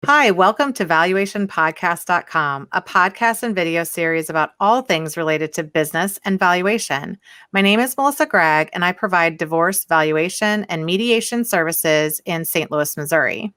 Hi, welcome to valuationpodcast.com, a podcast and video series about all things related to business and valuation. My name is Melissa Gragg, and I provide divorce valuation and mediation services in St. Louis, Missouri.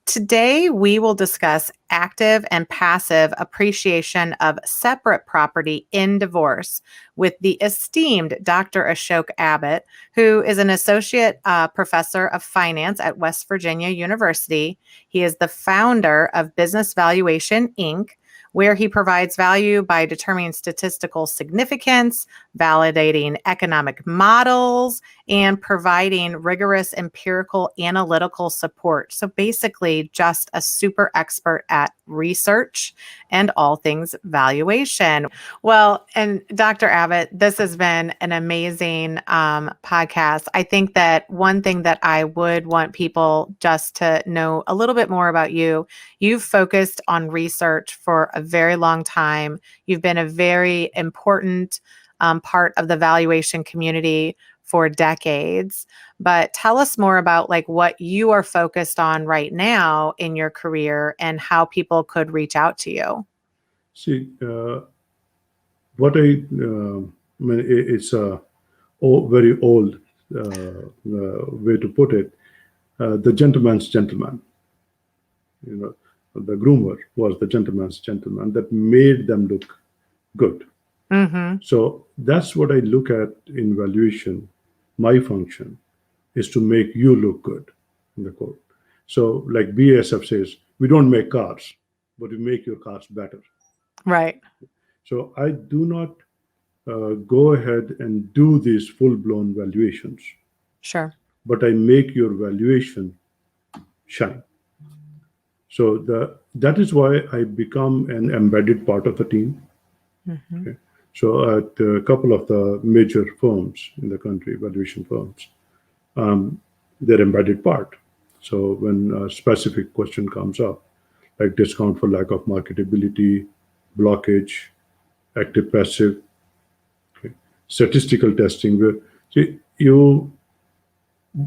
Today, we will discuss active and passive appreciation of separate property in divorce with the esteemed Dr. Ashok Abbott, who is an associate professor of finance at West Virginia University. He is the founder of Business Valuation, Inc., where he provides value by determining statistical significance, validating economic models, and providing rigorous empirical analytical support. So basically, just a super expert at research and all things valuation. Well, and Dr. Abbott, this has been an amazing podcast. I think that one thing that I would want people just to know a little bit more about you, you've focused on research for a very long time. You've been a very important part of the valuation community for decades. But tell us more about like what you are focused on right now in your career and how people could reach out to you. See, what I mean, it's a very old way to put it. The gentleman's gentleman. You know, the groomer was the gentleman's gentleman that made them look good. Mm-hmm. So that's what I look at in valuation. My function is to make you look good in the court. So like BASF says, we don't make cars, but we make your cars better. Right. So I do not go ahead and do these full-blown valuations. Sure. But I make your valuation shine. So that is why I become an embedded part of the team. Mm-hmm. Okay. So at a couple of the major firms in the country, valuation firms, they're embedded part. So when a specific question comes up, like discount for lack of marketability, blockage, active passive, okay, statistical testing, where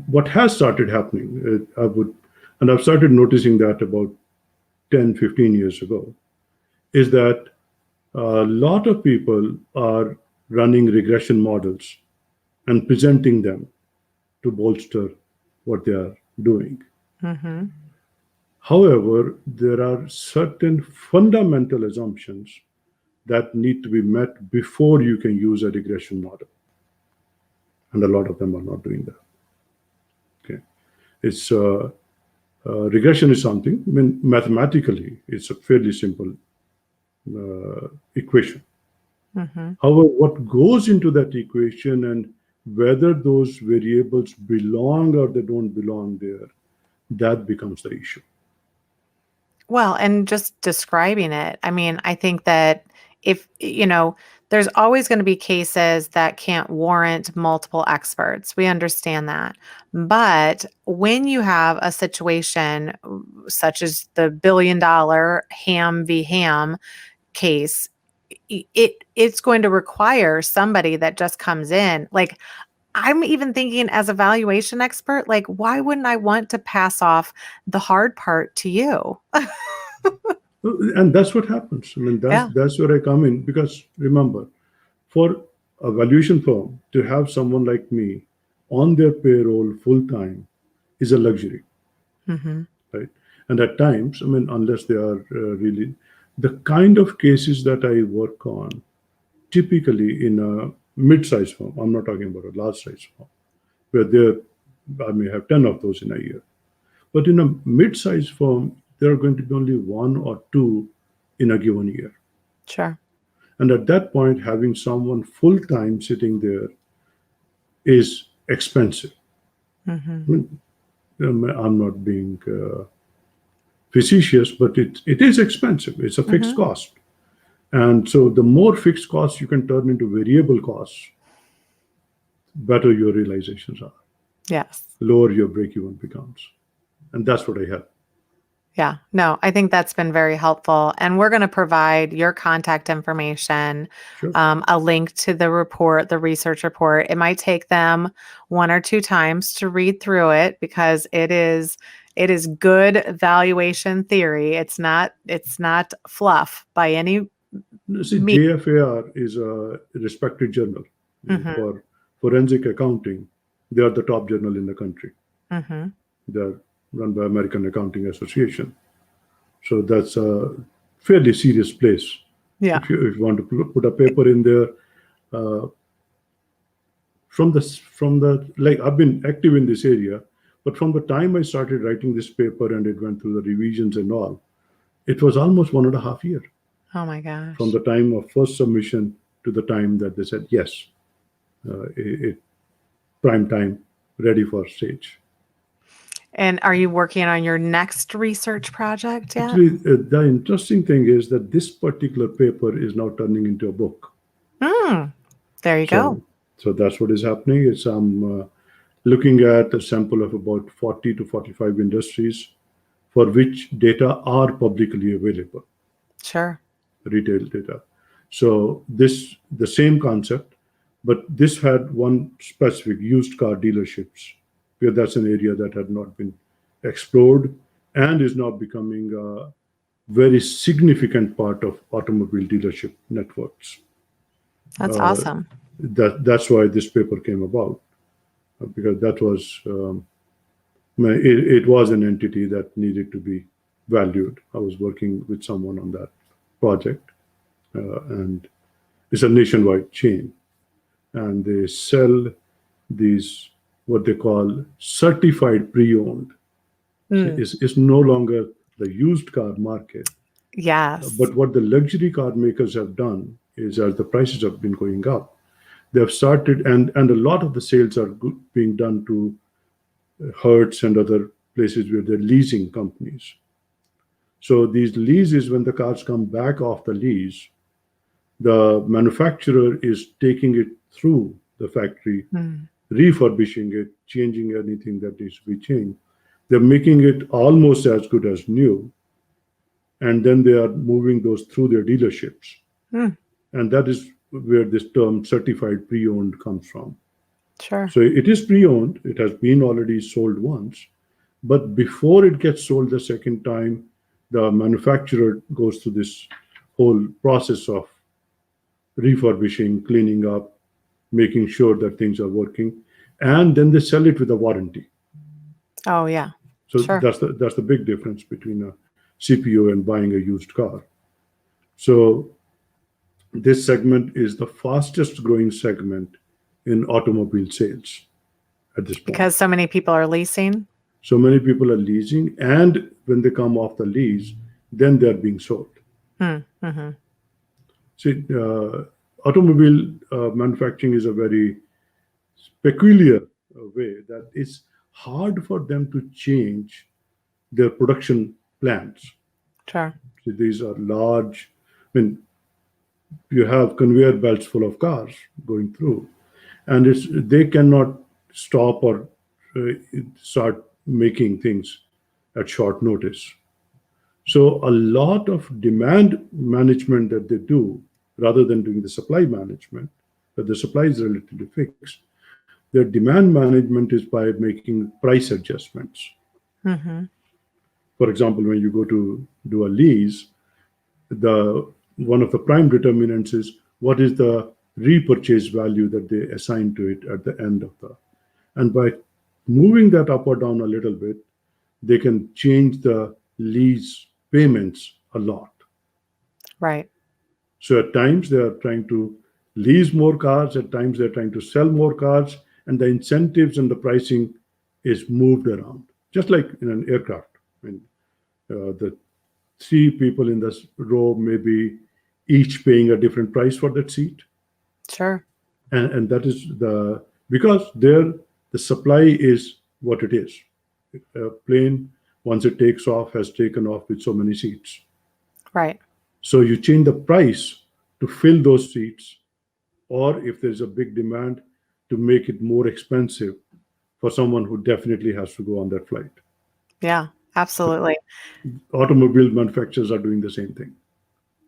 what has started happening, I've started noticing that about 10, 15 years ago, is that a lot of people are running regression models and presenting them to bolster what they are doing. Mm-hmm. However, there are certain fundamental assumptions that need to be met before you can use a regression model. And a lot of them are not doing that. Okay. It's regression is something, I mean, mathematically, it's a fairly simple equation. Mm-hmm. However, what goes into that equation and whether those variables belong or they don't belong there, that becomes the issue. Well, and just describing it, I mean, I think that if, there's always going to be cases that can't warrant multiple experts. We understand that. But when you have a situation such as the $1 billion Ham v. Ham case, it's going to require somebody that just comes in. Like, I'm even thinking as a valuation expert, like, why wouldn't I want to pass off the hard part to you? And that's what happens. I mean, that's where I come in, because remember, for a valuation firm to have someone like me on their payroll full time is a luxury, Mm-hmm. right? And at times, I mean, unless they are really the kind of cases that I work on, typically in a mid-sized firm, I'm not talking about a large-sized firm, where I may have 10 of those in a year. But in a mid-sized firm, there are going to be only 1 or 2 in a given year. Sure. And at that point, having someone full-time sitting there is expensive. Mm-hmm. I mean, I'm not being facetious, but it is expensive. It's a fixed Mm-hmm. cost. And so the more fixed costs you can turn into variable costs, better your realizations are. Yes. Lower your break-even becomes. And that's what I have. Yeah, no, I think that's been very helpful. And we're going to provide your contact information, Sure. A link to the report, the research report. It might take them 1 or 2 times to read through it because it is It is good valuation theory. It's not fluff by any See, means. JFAR is a respected journal Mm-hmm. for forensic accounting. They are the top journal in the country. Mm-hmm. They're run by American Accounting Association. So that's a fairly serious place. Yeah. If you want to put a paper in there, from the like I've been active in this area, but from the time I started writing this paper and it went through the revisions and all, it was almost 1.5 years Oh my gosh. from the time of first submission to the time that they said yes, prime time, ready for stage. And are you working on your next research project yet? Actually, the interesting thing is that this particular paper is now turning into a book. There you go. So that's what is happening. It's I'm looking at a sample of about 40 to 45 industries for which data are publicly available, Sure. retail data. So this the same concept, but this had one specific used car dealerships, where that's an area that had not been explored and is now becoming a very significant part of automobile dealership networks. That's awesome. That's why this paper came about, because that was it was an entity that needed to be valued. I was working with someone on that project, and it's a nationwide chain, and they sell these what they call certified pre-owned. It's no longer the used car market. Yes. But what the luxury car makers have done is, as the prices have been going up, they have started, and a lot of the sales are being done to Hertz and other places where they're leasing companies. So these leases, when the cars come back off the lease, the manufacturer is taking it through the factory, refurbishing it, changing anything that needs to be changed. They're making it almost as good as new, and then they are moving those through their dealerships. And that is where this term certified pre-owned comes from. Sure. So it is pre-owned. It has been already sold once, but before it gets sold the second time, the manufacturer goes through this whole process of refurbishing, cleaning up, making sure that things are working, and then they sell it with a warranty. Oh yeah. So Sure. that's the big difference between a CPO and buying a used car. So this segment is the fastest growing segment in automobile sales at this point. Because so many people are leasing. So many people are leasing, and when they come off the lease, then they're being sold. See, automobile manufacturing is a very peculiar way that it's hard for them to change their production plans. Sure. So these are large, I mean, you have conveyor belts full of cars going through, and they cannot stop or start making things at short notice. So a lot of demand management that they do, rather than doing the supply management, but the supply is relatively fixed, their demand management is by making price adjustments. For example, when you go to do a lease, one of the prime determinants is what is the repurchase value that they assign to it at the end of and by moving that up or down a little bit, they can change the lease payments a lot. Right. So at times they are trying to lease more cars, at times they're trying to sell more cars, and the incentives and the pricing is moved around, just like in an aircraft. I mean, the 3 people in this row may be each paying a different price for that seat. Sure. And that is because the supply is what it is. A plane, once it takes off, has taken off with so many seats. Right. So you change the price to fill those seats, or if there's a big demand, to make it more expensive for someone who definitely has to go on that flight. Yeah, absolutely. Automobile manufacturers are doing the same thing.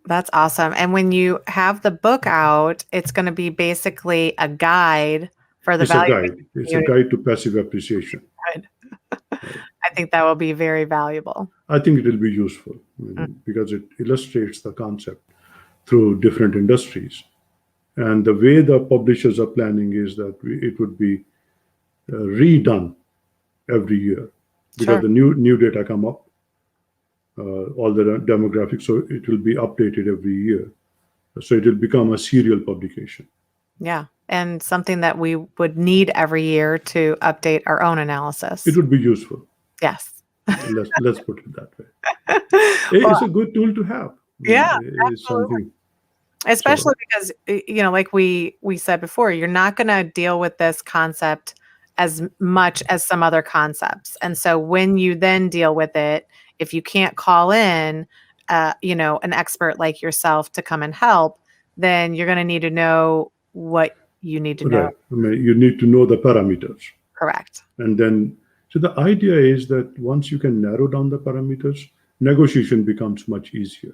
That's awesome. And when you have the book out, it's going to be basically a guide for the It's a guide. It's a guide to passive appreciation. Good. I think that will be very valuable. I think it will be useful because it illustrates the concept through different industries. And the way the publishers are planning is that it would be redone every year because Sure. the new data come up, all the demographics, so it will be updated every year. So it will become a serial publication. Yeah. And something that we would need every year to update our own It analysis. would be useful. Yes. Let's put it that way. Well, It's a good tool to have. yeah, It's absolutely. something. Especially So because, like we said before, you're not going to deal with this concept as much as some other concepts. And so when you then deal with it, if you can't call in, an expert like yourself to come and help, then you're going to need to know what you need to know. right, you need to know the parameters, Correct. and then so the idea is that once you can narrow down the parameters, negotiation becomes much easier.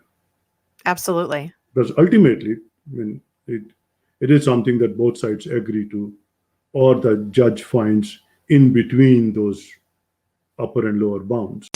Absolutely. Because ultimately, it is something that both sides agree to, or the judge finds in between those upper and lower bounds.